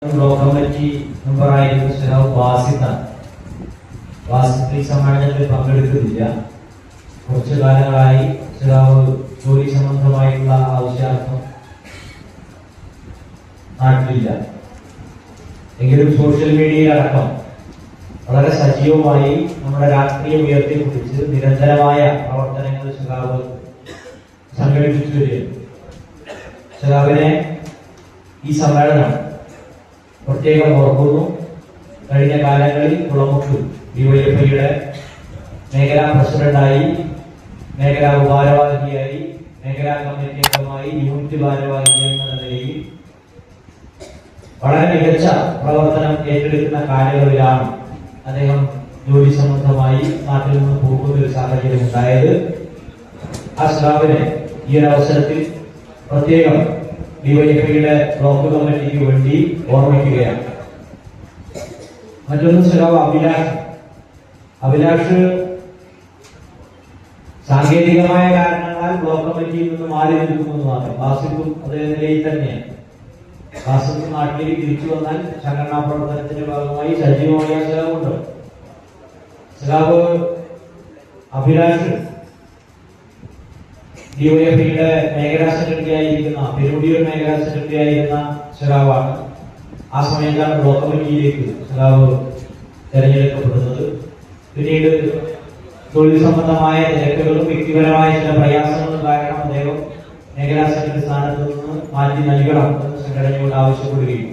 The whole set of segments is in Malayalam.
ബ്ലോക്ക് കമ്മിറ്റി മെമ്പറായിരുന്ന ശ്രീ വാസിത്താണ്. വാസിത്ത് ഈ സമ്മേളനത്തിൽ പങ്കെടുക്കുന്നില്ല. കുറച്ചു കാലങ്ങളായി ശ്രീറാവ് ജോലി സംബന്ധമായിട്ടുള്ള ആവശ്യാർത്ഥം നാട്ടിലില്ല. എങ്കിലും സോഷ്യൽ മീഡിയയിലടക്കം വളരെ സജീവമായി നമ്മുടെ രാഷ്ട്രീയം ഉയർത്തിപ്പിടിച്ച് നിരന്തരമായ പ്രവർത്തനങ്ങൾ ശ്രീറാവ് സംഘടിപ്പിച്ചു വരികയാണ്. ശ്രീറാവിനെ ഈ സമ്മേളനം പ്രത്യേകം ഓർക്കുന്നു. കഴിഞ്ഞ കാലങ്ങളിൽ കുളമുക്ക് ഡിവൈഎഫ്ഐയുടെ മേഖലാ പ്രസിഡന്റായി, മേഖലാ ഭാരവാഹിയായി, മേഖലാ കമ്മിറ്റി അംഗമായി, യൂണിറ്റ് ഭാരവാഹി എന്ന നിലയിൽ വളരെ മികച്ച പ്രവർത്തനം ഏറ്റെടുക്കുന്ന കാലങ്ങളിലാണ് അദ്ദേഹം ജോലി സംബന്ധമായി നാട്ടിൽ നിന്ന് പോകുന്ന ഒരു സാഹചര്യം ഉണ്ടായത്. ആ ശ്രാവിനെ ഈ ഒരു അവസരത്തിൽ പ്രത്യേകം ഡിവൈഎഫ്ഐയുടെ ബ്ലോക്ക് കമ്മിറ്റിക്ക് വേണ്ടി ഓർമ്മിക്കുകയാണ്. മറ്റൊന്ന് ശ്രീറാവ് അഭിലാഷ് സാങ്കേതികമായ കാരണങ്ങളാൽ ബ്ലോക്ക് കമ്മിറ്റിയിൽ നിന്ന് മാറി നിൽക്കുന്നു മാത്രം. വാസിത്തും അതേ നിലയിൽ തന്നെയാണ്. വാസിത്ത് നാട്ടിലേക്ക് തിരിച്ചു വന്നാൽ സംഘടനാ പ്രവർത്തനത്തിന്റെ ഭാഗമായി സജീവമായ ശ്രീറാവുണ്ട്. ശ്രീറാവ് അഭിലാഷ് ഡിവൈഎഫ്ഐയുടെ മേഖലാ സെക്രട്ടറി ആയിരിക്കുന്ന, പെരുമുടിയൂർ മേഖലാ സെക്രട്ടറി ആയിരുന്ന ശ്രീറാവാണ്. ആ സമയത്താണ് ബ്ലോക്ക് കമ്മിറ്റിയിലേക്ക് ശ്രീറാവ് തെരഞ്ഞെടുക്കപ്പെടുന്നത്. പിന്നീട് തൊഴിൽ സംബന്ധമായ തിരക്കുകളും വ്യക്തിപരമായ ചില പ്രയാസങ്ങളും കാരണം അദ്ദേഹം മേഖലാ സെക്രട്ടറി സ്ഥാനത്ത് നിന്ന് മാറ്റി നൽകണം എന്ന് സംഘടനയോട് ആവശ്യപ്പെടുകയും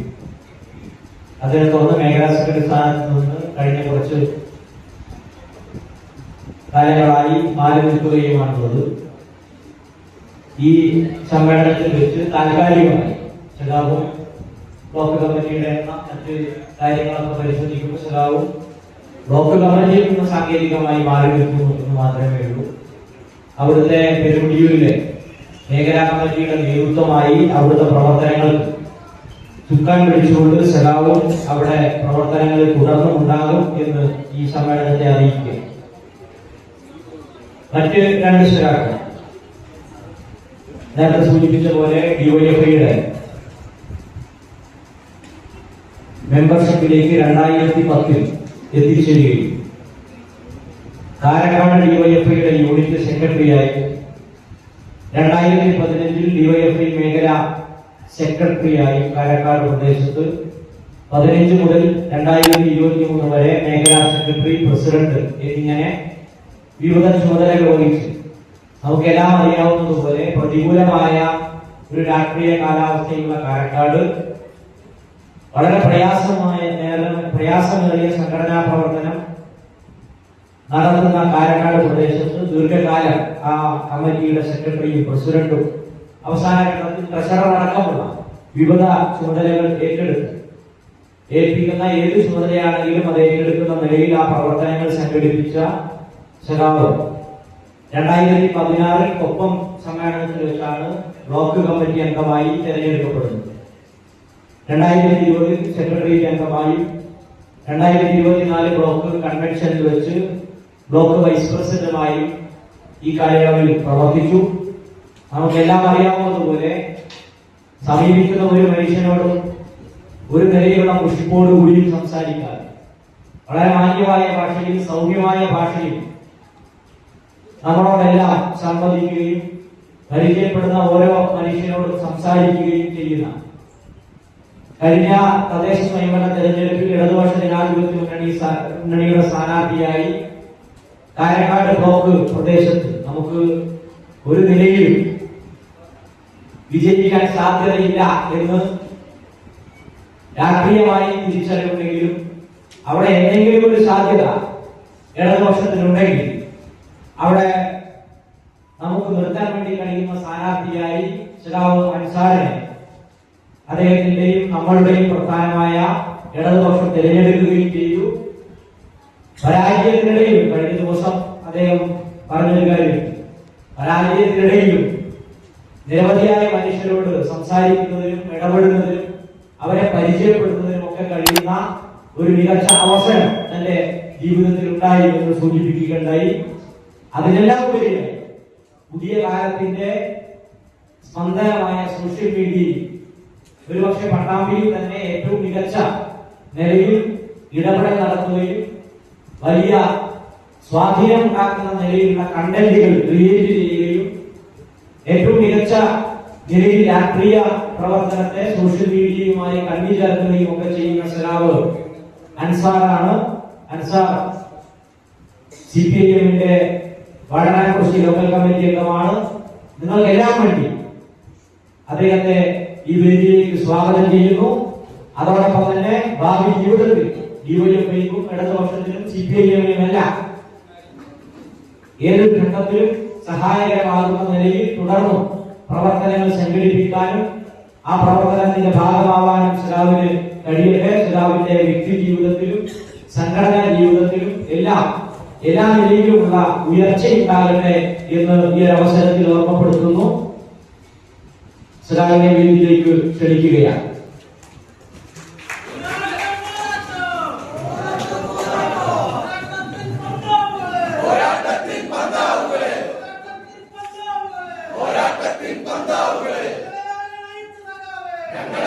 അദ്ദേഹം തുടർന്ന് മേഖലാ സെക്രട്ടറി സ്ഥാനത്ത് നിന്ന് കഴിഞ്ഞ കുറച്ച് കാലങ്ങളായി മാറി നിൽക്കുകയുമാണുള്ളത്. ഈ സമ്മേളനത്തിൽ വെച്ച് താൽക്കാലികമായി ശ്രീറാവും ബ്ലോക്ക് കമ്മിറ്റിയുടെ മറ്റ് കാര്യങ്ങളൊക്കെ പരിശോധിക്കുമ്പോൾ ശ്രീറാവും ബ്ലോക്ക് കമ്മിറ്റിയിൽ നിന്ന് സാങ്കേതികമായി മാറി നിൽക്കുന്നു എന്ന് മാത്രമേ ഉള്ളൂ. അവിടുത്തെ പെരുമുടിയൂരിലെ മേഖലാ കമ്മിറ്റിയുടെ നേതൃത്വമായി അവിടുത്തെ പ്രവർത്തനങ്ങൾക്ക് ചുക്കാൻ പിടിച്ചുകൊണ്ട് ശ്രീറാവും അവിടെ പ്രവർത്തനങ്ങളിൽ തുടർന്നുണ്ടാകും എന്ന് ഈ സമ്മേളനത്തെ അറിയിക്കുക. മറ്റ് രണ്ട് ശ്രീറാക്കൾ നേരത്തെ സൂചിപ്പിച്ച പോലെ ഡിവൈഎഫ്ഐയുടെ മെമ്പർഷിപ്പിലേക്ക് 2010 എത്തിച്ചേരുകയും കാരക്കാട് ഡിവൈഎഫ്ഐയുടെ യൂണിറ്റ് സെക്രട്ടറിയായി 2015 ഡിവൈഎഫ്ഐ മേഖല സെക്രട്ടറിയായി കാരക്കാട് പ്രദേശത്ത് 15 മുതൽ 2023 വരെ മേഖലാ സെക്രട്ടറി, പ്രസിഡന്റ് എന്നിങ്ങനെ വിവിധ ചുമതലകൾ വഹിച്ചു. നമുക്കെല്ലാം അറിയാവുന്നതുപോലെ പ്രതികൂലമായ ഒരു രാഷ്ട്രീയ കാലാവസ്ഥയുള്ള കാരക്കാട് വളരെ പ്രയാസമേറിയ സംഘടനാ പ്രവർത്തനം നടത്തുന്ന കാരക്കാട് പ്രദേശത്ത് ദീർഘകാലം ആ കമ്മിറ്റിയുടെ സെക്രട്ടറിയും പ്രസിഡന്റും അവസാന ഘട്ടത്തിൽ ട്രഷറർ അടക്കമുള്ള വിവിധ ചുമതലകൾ ഏൽപ്പിക്കുന്ന ഏത് ചുമതലയാണെങ്കിലും അത് ഏറ്റെടുക്കുന്ന നിലയിൽ ആ പ്രവർത്തനങ്ങൾ സംഘടിപ്പിച്ച ശ്രീറാവ് 2016 കൊപ്പം സമ്മേളനത്തിൽ വെച്ചാണ് ബ്ലോക്ക് കമ്മിറ്റി അംഗമായി തെരഞ്ഞെടുക്കപ്പെടുന്നത്. 2020 സെക്രട്ടേറിയറ്റ് അംഗമായും 2024 ബ്ലോക്ക് കൺവെൻഷനിൽ വെച്ച് ബ്ലോക്ക് വൈസ് പ്രസിഡന്റുമായും ഈ കാലയളവിൽ പ്രവർത്തിച്ചു. നമുക്കെല്ലാം അറിയാവുന്നതുപോലെ സമീപിക്കുന്ന ഒരു മനുഷ്യനോടും ഒരു നിലയിലുള്ള മുഷിപ്പോടുകൂടി സംസാരിക്കാൻ വളരെ മാന്യമായ ഭാഷയിൽ, സൗമ്യമായ ഭാഷയിൽ നമ്മളോടെല്ലാം സംവദിക്കുകയും പരിചയപ്പെടുന്ന ഓരോ മനുഷ്യനോടും സംസാരിക്കുകയും ചെയ്യുന്ന കഴിഞ്ഞ തദ്ദേശ സ്വയംഭരണ തെരഞ്ഞെടുപ്പിൽ ഇടതുപക്ഷ ജനാധിപത്യ മുന്നണിയുടെ സ്ഥാനാർത്ഥിയായി കാരക്കാട് ബ്ലോക്ക് പ്രദേശത്ത് നമുക്ക് ഒരു നിലയിലും വിജയിക്കാൻ സാധ്യതയില്ല എന്ന് രാഷ്ട്രീയമായി തിരിച്ചറിവുണ്ടെങ്കിലും അവിടെ എന്തെങ്കിലും ഒരു സാധ്യത ഇടതുപക്ഷത്തിനുണ്ടെങ്കിൽ അവിടെ നമുക്ക് നിർത്താൻ വേണ്ടി കഴിയുന്ന സ്ഥാനാർത്ഥിയായി ശ്രീറാവ് അൻസാറിനെ അദ്ദേഹത്തിന്റെയും നമ്മളുടെയും പ്രധാനമായ ഇടതുപക്ഷം തിരഞ്ഞെടുക്കുകയും ചെയ്തു. പരാജയത്തിനിടയിലും കഴിഞ്ഞ ദിവസം അദ്ദേഹം പറഞ്ഞൊരു കാര്യം, പരാജയത്തിനിടയിലും നിരവധിയായ മനുഷ്യരോട് സംസാരിക്കുന്നതിനും ഇടപെടുന്നതിനും അവരെ പരിചയപ്പെടുത്തുന്നതിനും ഒക്കെ കഴിയുന്ന ഒരു മികച്ച അവസരം തന്റെ ജീവിതത്തിൽ ഉണ്ടായി എന്ന് സൂചിപ്പിക്കുകയുണ്ടായി. അതിനെല്ലാം ഉപരിയായി പുതിയ കാലത്തിന്റെ സ്പന്ദനമായ സോഷ്യൽ മീഡിയയിൽ ഒരുപക്ഷെ പട്ടാമ്പിയിൽ തന്നെ ഏറ്റവും മികച്ച നിലയിൽ ഇടപെടൽ നടത്തുകയും വലിയ സ്വാധീനം ഉണ്ടാക്കുന്ന നിലയിലുള്ള കണ്ടന്റുകൾ ക്രിയേറ്റ് ചെയ്യുകയും ഏറ്റവും മികച്ച നിലയിൽ രാഷ്ട്രീയ പ്രവർത്തനത്തെ സോഷ്യൽ മീഡിയയുമായി കണ്ണിചേർക്കുകയും ഒക്കെ ചെയ്യുന്ന സഖാവ് അൻസാറാണ്. അൻസാർ CPIM-ന്റെ വാടനാക്കുറിശി ലോക്കൽ കമ്മിറ്റി അംഗമാണ്. നിങ്ങൾക്കെല്ലാം വേണ്ടി അദ്ദേഹത്തെ ഈ വേദിയിലേക്ക് സ്വാഗതം ചെയ്യുന്നു. അതോടൊപ്പം തന്നെ ഭാവി ജീവിതത്തിൽ ഡിവൈഎഫ്ഐക്കും ഇടതുപക്ഷത്തിനും CPIM-നുമെല്ലാം ഏതൊരു ഘട്ടത്തിലും സഹായകരമാകുന്ന നിലയിൽ തുടർന്നും പ്രവർത്തനങ്ങൾ സംഘടിപ്പിക്കാനും ആ പ്രവർത്തനത്തിന്റെ ഭാഗമാവാനും സഖാവിന് കഴിയട്ടെ. സഖാവിന്റെ വ്യക്തി ജീവിതത്തിലും സംഘടനാ ജീവിതത്തിലും എല്ലാ നിലയിലുമുള്ള ഉയർച്ചയുണ്ടാകട്ടെ എന്ന് ഈ ഒരു അവസരത്തിൽ ഓർമ്മപ്പെടുത്തുന്നു. സഖാവിനെ വേദിയിലേക്ക് ക്ഷണിക്കുകയാണ്. ഞങ്ങൾ